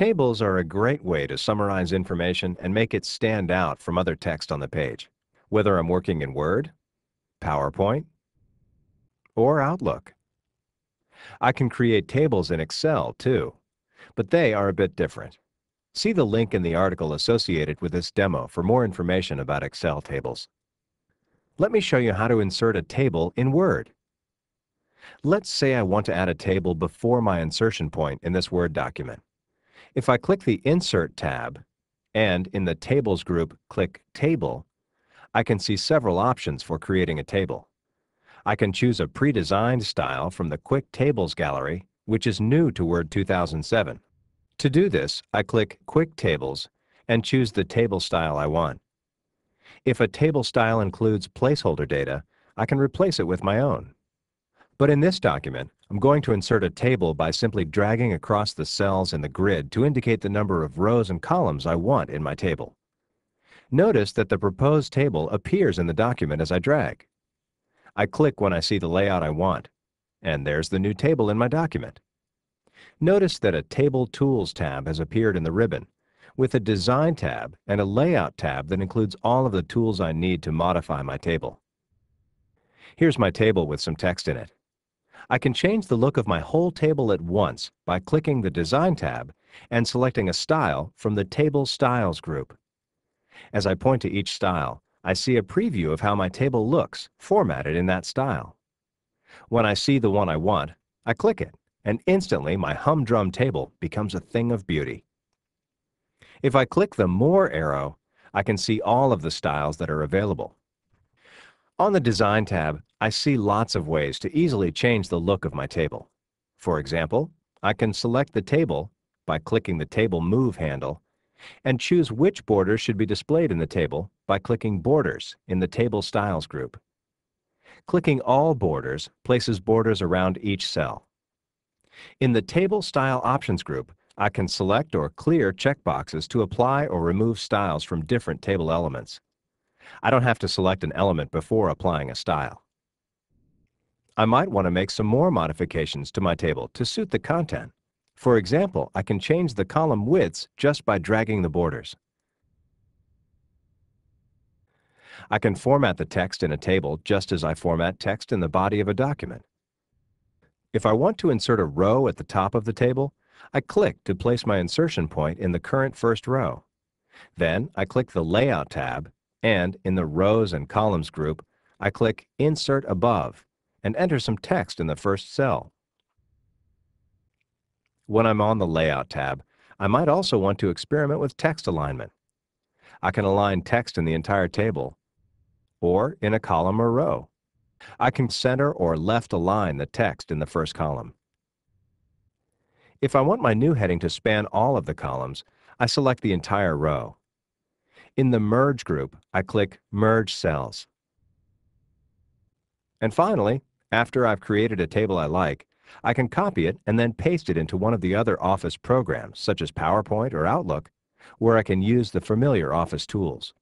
Tables are a great way to summarize information and make it stand out from other text on the page, whether I'm working in Word, PowerPoint, or Outlook. I can create tables in Excel too, but they are a bit different. See the link in the article associated with this demo for more information about Excel tables. Let me show you how to insert a table in Word. Let's say I want to add a table before my insertion point in this Word document. If I click the Insert tab and in the Tables group click Table, I can see several options for creating a table. I can choose a pre-designed style from the Quick Tables gallery, which is new to Word 2007. To do this, I click Quick Tables and choose the table style I want. If a table style includes placeholder data, I can replace it with my own. But in this document, I'm going to insert a table by simply dragging across the cells in the grid to indicate the number of rows and columns I want in my table. Notice that the proposed table appears in the document as I drag. I click when I see the layout I want, and there's the new table in my document. Notice that a Table Tools tab has appeared in the ribbon, with a Design tab and a Layout tab that includes all of the tools I need to modify my table. Here's my table with some text in it. I can change the look of my whole table at once by clicking the Design tab and selecting a style from the Table Styles group. As I point to each style, I see a preview of how my table looks, formatted in that style. When I see the one I want, I click it, and instantly my humdrum table becomes a thing of beauty. If I click the More arrow, I can see all of the styles that are available. On the Design tab, I see lots of ways to easily change the look of my table. For example, I can select the table by clicking the Table Move handle and choose which borders should be displayed in the table by clicking Borders in the Table Styles group. Clicking All Borders places borders around each cell. In the Table Style Options group, I can select or clear checkboxes to apply or remove styles from different table elements. I don't have to select an element before applying a style. I might want to make some more modifications to my table to suit the content. For example, I can change the column widths just by dragging the borders. I can format the text in a table just as I format text in the body of a document. If I want to insert a row at the top of the table, I click to place my insertion point in the current first row. Then I click the Layout tab, and in the Rows and Columns group, I click Insert Above and enter some text in the first cell. When I'm on the Layout tab, I might also want to experiment with text alignment. I can align text in the entire table or in a column or row. I can center or left align the text in the first column. If I want my new heading to span all of the columns, I select the entire row. In the Merge group, I click Merge Cells. And finally, after I've created a table I like, I can copy it and then paste it into one of the other Office programs, such as PowerPoint or Outlook, where I can use the familiar Office tools.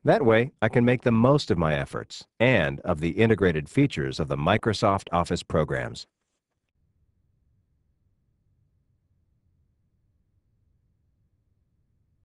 That way, I can make the most of my efforts and of the integrated features of the Microsoft Office programs.